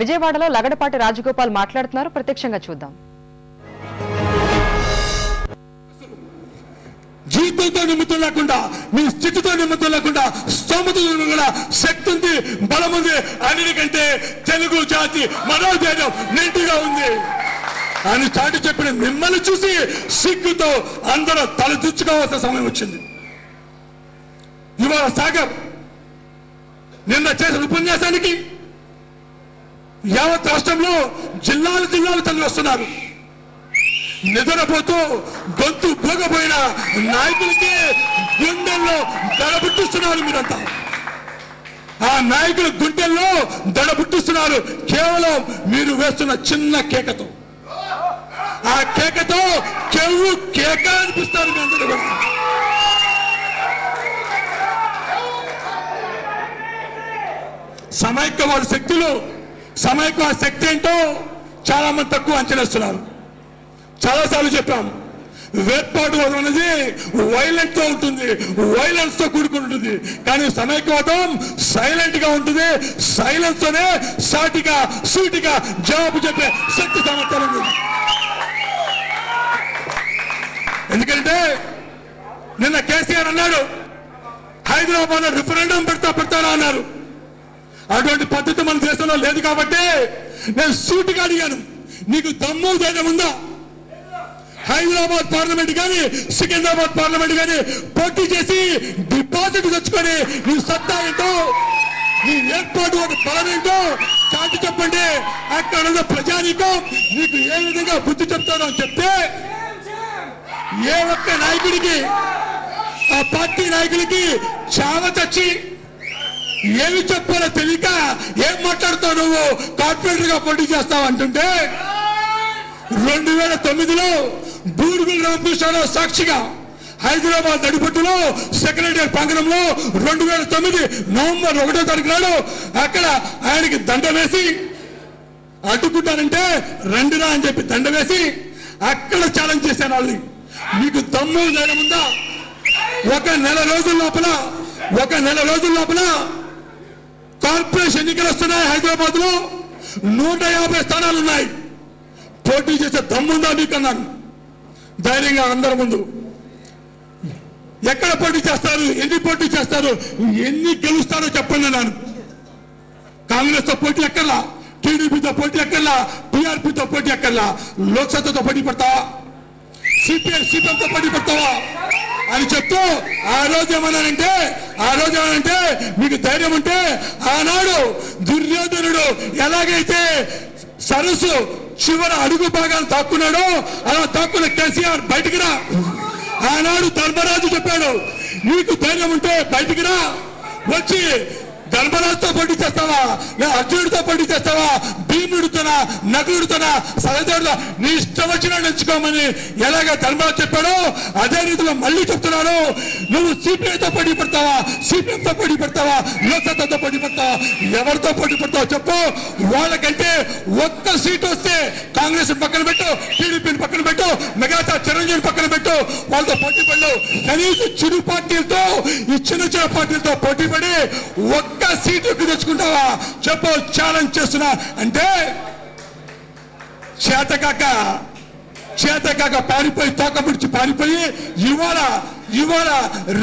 విజయవాడలో లగడపాటి రాజగోపాల్ మాట్లాడుతున్నారు. ప్రత్యక్షంగా చూద్దాం. జీవితంతో నిమిత్తం లేకుండా, మీ స్థితితో నిమిత్తం లేకుండా, స్తోమతతో కూడా శక్తి ఉంది, బలం ఉంది. అన్నిటికంటే తెలుగు జాతి మనోధైర్యం నిండుగా ఉంది అని చాటి చెప్పిన మిమ్మల్ని చూసి సిగ్గుతో అందరూ తలదించుకోవాల్సిన సమయం వచ్చింది. ఇవాళ సాగర్ నిన్న చేసిన ఉపన్యాసానికి యావత్ రాష్ట్రంలో జిల్లాలు తల్లి వస్తున్నారు. నిద్రపోతూ గొంతు పోగపోయిన నాయకులకి గుండెల్లో దడబుట్టిస్తున్నారు. మీరంతా ఆ నాయకుల గుండెల్లో దడబుట్టిస్తున్నారు కేవలం మీరు వేస్తున్న చిన్న కేకతో. ఆ కేకతో చెవు కేక అనిపిస్తారు మీ అందరూ కూడా. సమైక్యవాద శక్తి ఏంటో చాలా మంది తక్కువ అంచనేస్తున్నారు. చాలాసార్లు చెప్పాం, వేర్పాటువాదం అనేది వైలెంట్ తో ఉంటుంది, వైలెన్స్ తో కూడుకుంటుంది. కానీ సమైక్యవాదం సైలెంట్ గా ఉంటుంది. సైలెన్స్ తోనే సాటిగా సూటిగా జవాబు చెప్పే శక్తి సామర్థ్యం ఉంది. ఎందుకంటే నిన్న కేసీఆర్ అన్నాడు, హైదరాబాద్ లో రిఫరెండం పెడతారా అన్నారు. అటువంటి పద్ధతి మన దేశంలో లేదు కాబట్టి నేను సూటిగా అడిగాను, నీకు దమ్ము ధైర్యం ఉందా? హైదరాబాద్ పార్లమెంట్ కానీ సికింద్రాబాద్ పార్లమెంట్ కానీ పోటీ చేసి డిపాజిట్ తెచ్చుకొని నీ సత్తా ఏంటో, నీ ఏర్పాటు బలం ఏంటో చాటి చెప్పండి. అక్కడ ఉన్న ప్రజానీకం నీకు ఏ విధంగా బుద్ధి చెప్తారో అని చెప్తే ఏ ఒక్క నాయకుడికి, ఆ పార్టీ నాయకులకి చావ చచ్చి ఏమి చెప్పాలో తెలియక ఏం మాట్లాడుతావు నువ్వు, కార్పొరేటర్ గా పోటీ చేస్తావు అంటుంటే 2009లో బూరుగుల రామకృష్ణరావు సాక్షిగా హైదరాబాద్ నడిపట్టులో సెక్రటరీ ప్రాంగణంలో 2009 నవంబర్ 1వ తారీఖు నాడు అక్కడ ఆయనకి దండ వేసి అడ్డుకుంటానంటే రండిరా అని చెప్పి దండ వేసి అక్కడ ఛాలెంజ్ చేశాను వాళ్ళని. మీకు దమ్ము ధైర్యం ఉందా? ఒక నెల రోజుల లోపల కార్పొరేషన్ ఎన్నికలు వస్తున్నాయి. హైదరాబాద్ లో 150 స్థానాలు ఉన్నాయి. పోటీ చేసే దమ్ముందా మీకు అన్నాను ధైర్యంగా అందరి ముందు. ఎక్కడ పోటీ చేస్తారు, ఎన్ని పోటీ చేస్తారు, ఎన్ని గెలుస్తారో చెప్పండి అన్నాను. కాంగ్రెస్ తో పోటీ ఎక్కర్లా, టీడీపీతో పోటీ ఎక్కర్లా, టీఆర్పీతో పోటీ ఎక్కర్లా, లోక్సభతో పోటీ పడతావా, సిపిఎంతో పోటీ పడతావా అని చెప్తూ ఆ రోజు ఏమన్నానంటే మీకు ధైర్యం ఉంటే ఆనాడు దుర్యోధనుడు ఎలాగైతే సరస్సు చివర అడుగు భాగాన్ని తాక్కున్నాడో అలా తాక్కున్న కేసీఆర్ బయటికి రా. ఆనాడు ధర్మరాజు చెప్పాడు, నీకు ధైర్యం ఉంటే బయటికి రా, వచ్చి ధర్మరాజుతో పోటీ చేస్తావా, అర్జునుడితో పోటీ చేస్తావా, భీముడితోనా, నకులుడితోనా, సహదేవుడితో నీ ఇష్టం వచ్చినా ఎంచుకోమని ఎలాగ ధర్మరాజు చెప్పాడో అదే రీతిలో మళ్ళీ చెప్తున్నాను. నువ్వు సిపిఐతో పోటీ పడతావా, సిపిఎంతో పోటీ పడతావా, లోక్సభతో పోటీ పడతావా, ఎవరితో పోటీ పడతావో చెప్పు. వాళ్ళకంటే ఒక్క సీటు వస్తే కాంగ్రెస్ పక్కన పెట్టు, టీడీపీని పక్కన పెట్టు, మెగాస్టార్ చిరంజీవి పక్కన పెట్టు, వాళ్ళతో పోటీ పడలేవు. కనీసం చిరు పార్టీలతో, ఈ చిన్న పార్టీలతో పోటీ పడి ఒక్క సీటు తెచ్చుకుంటావా చెప్పు, ఛాలెంజ్ చేస్తున్నా. అంటే చేతకాక పారిపోయి, తోక పిడిచి పారిపోయి ఇవాళ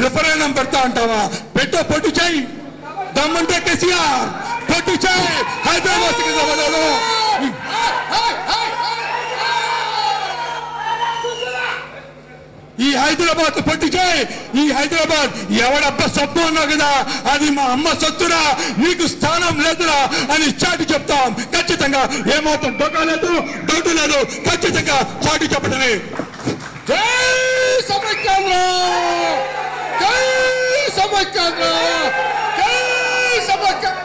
రిఫరెండం పెడతా అంటావా? పెట్టో, పోటీ చేయి, దమ్మంటే కేసీఆర్ పోటీ చేయి. హైదరాబాద్ ఈ హైదరాబాద్ పోటీ చేయి. ఈ హైదరాబాద్ ఎవడబ్బా సొత్తు అన్నావు కదా, అది మా అమ్మ సొత్తురా, నీకు స్థానం లేదురా అని చాటి చెప్తాం. ఖచ్చితంగా ఏమాత్రం డోకా లేదు, డౌటు లేదు, ఖచ్చితంగా చాటి చెప్పడమే. జై సమైక్యాంధ్ర, జై సమైక్యాంధ్ర, జై సమైక్యాంధ్ర.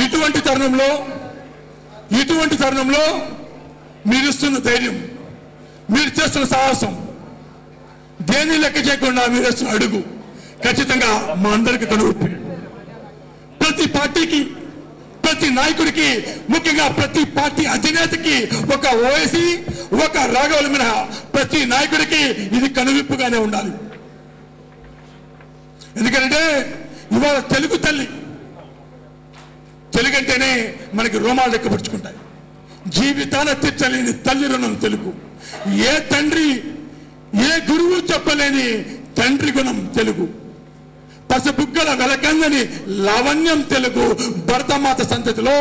ఇటువంటి తరుణంలో మీరిస్తున్న ధైర్యం, మీరు చేస్తున్న సాహసం, దేన్ని లెక్క చేయకుండా మీరు వేస్తున్న అడుగు ఖచ్చితంగా మా అందరికీ కనుగొప్పి. ప్రతి పార్టీకి, ప్రతి నాయకుడికి, ముఖ్యంగా ప్రతి పార్టీ అధినేతకి ఒక ఓవైసీ, ఒక రాఘవుల మినహా ప్రతి నాయకుడికి ఇది కనువిప్పుగానే ఉండాలి. ఎందుకంటే ఇవాళ తెలుగు తల్లి, తెలుగంటేనే మనకి రోమాలు లెక్కపరుచుకుంటాయి. జీవితాన తీర్చలేని తల్లి రుణం తెలుగు. ఏ తండ్రి ఏ గురువు చెప్పలేని తండ్రి గుణం తెలుగు. పసుపుగ్గల వెలకందని లావణ్యం తెలుగు. భరతమాత సంతతిలో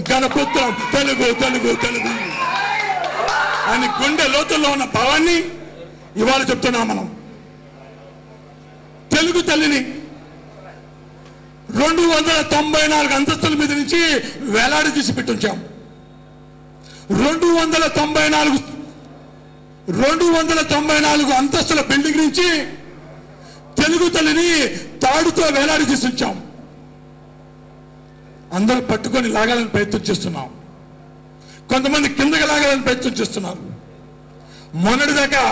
గణపుత్రం తెలుగు తెలుగు తెలుగు అని గుండె లోతుల్లో ఉన్న భావాన్ని ఇవాళ చెప్తున్నాం. మనం తెలుగు తల్లిని 294 అంతస్తుల మీద నుంచి వేలాడి తీసి పెట్టుంచాం. 294 అంతస్తుల బిల్డింగ్ నుంచి తెలుగు తల్లిని తాడుతో వేలాడి తీసుంచాం. అందరూ పట్టుకొని లాగాలని ప్రయత్నం చేస్తున్నాం. కొంతమంది కిందకి లాగాలని ప్రయత్నం చేస్తున్నారు. మొన్నటిదాకా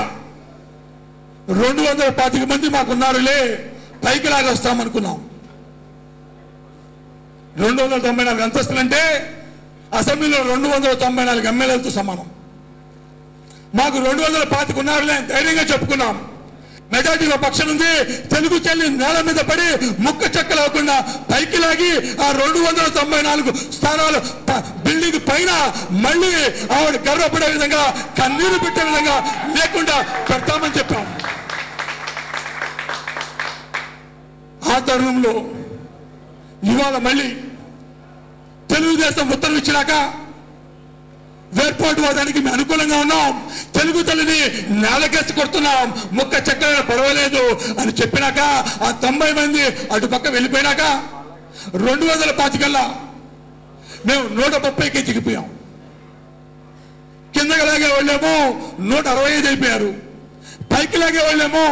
225 మంది మాకున్నారులే, పైకి లాగొస్తామనుకున్నాం. 294 అంతస్తులంటే అసెంబ్లీలో 294 ఎమ్మెల్యేలతో సమానం. మాకు 225 ఉన్నారులే ధైర్యంగా చెప్పుకున్నాం. మెజార్టీలో పక్షం ఉంది. తెలుగు చెల్లి నేల మీద పడి ముక్క చెక్కలవకుండా పైకి లాగి ఆ 294 స్థానాలు బిల్డింగ్ పైన మళ్ళీ ఆవిడ గర్వపడే విధంగా, కన్నీరు పెట్టే విధంగా లేకుండా పెడతామని చెప్పాం. ఆ తరుణంలో ఇవాళ మళ్ళీ తెలుగుదేశం ఉత్తర్వు ఇచ్చినాక వేర్పాటువాదానికి మేము అనుకూలంగా ఉన్నాం. తెలుగు తల్లిని నేలకేసి కొడుతున్నాం, ముక్క చక్కగా పర్వాలేదు అని చెప్పినాక ఆ 90 మంది అటు పక్క వెళ్ళిపోయినాక 225 మేము 130కి దిగిపోయాం. కిందకి లాగే వాళ్ళేమో 165 అయిపోయారు. పైకి లాగే వాళ్ళేమో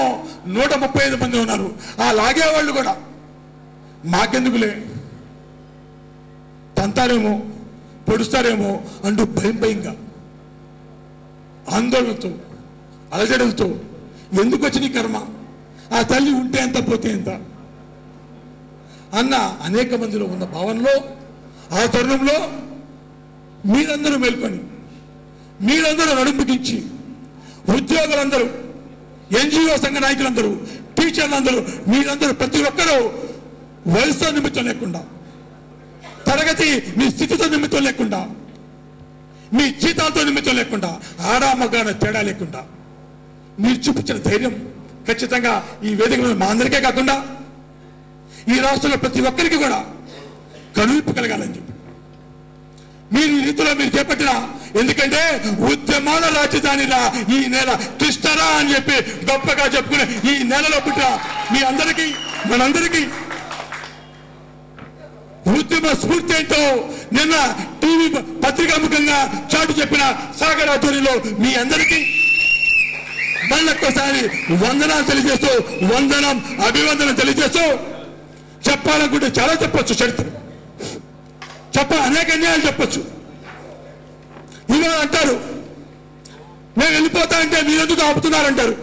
135 మంది ఉన్నారు. ఆ లాగేవాళ్ళు కూడా మాకెందుకులే, తంతారేమో పొడుస్తారేమో అంటూ భయంగా ఆందోళనతో అలజడులతో ఎందుకు వచ్చిన కర్మ, ఆ తల్లి ఉంటే ఎంత పోతే ఎంత అన్న అనేక మందిలో ఉన్న భావనలో ఆ తరుణంలో మీరందరూ మేల్కొని, మీరందరూ నడుంపుకించి, ఉద్యోగులందరూ, ఎన్జిఓ సంఘ నాయకులందరూ, టీచర్లందరూ, మీరందరూ ప్రతి ఒక్కరూ వయసుతో నిమిత్తం లేకుండా, తరగతి మీ స్థితితో నిమిత్తం లేకుండా, మీ జీతాలతో నిమిత్తం లేకుండా, ఆడామగాన తేడా లేకుండా మీరు చూపించిన ధైర్యం ఖచ్చితంగా ఈ వేదిక మీద మా అందరికీ కాకుండా ఈ రాష్ట్రంలో ప్రతి ఒక్కరికి కూడా కనువిప్పు కలగాలని చెప్పి మీరు ఈ రీతిలో మీరు చేపట్టిన, ఎందుకంటే ఉద్యమాల రాజధానిరా ఈ నేల, కృష్ణరా అని చెప్పి గొప్పగా చెప్పుకునే ఈ నేలలో పుట్టిన మీ అందరికీ, మనందరికీ ఉద్యమ స్ఫూర్తి ఏంటో నిన్న టీవీ పత్రికాముఖంగా చాటు చెప్పిన సాగర్ ఆధ్వర్యంలో మీ అందరికీ మళ్ళొక్కసారి వందనాలు తెలియజేస్తూ, అభివందనం తెలియజేస్తూ, చెప్పాలనుకుంటే చాలా చెప్పొచ్చు, చరిత్ర అనేక అన్యాయాలు చెప్పొచ్చు. ఇవాళ అంటారు మేము వెళ్ళిపోతా అంటే మీరు ఎందుకు ఆపుతున్నారంటారు.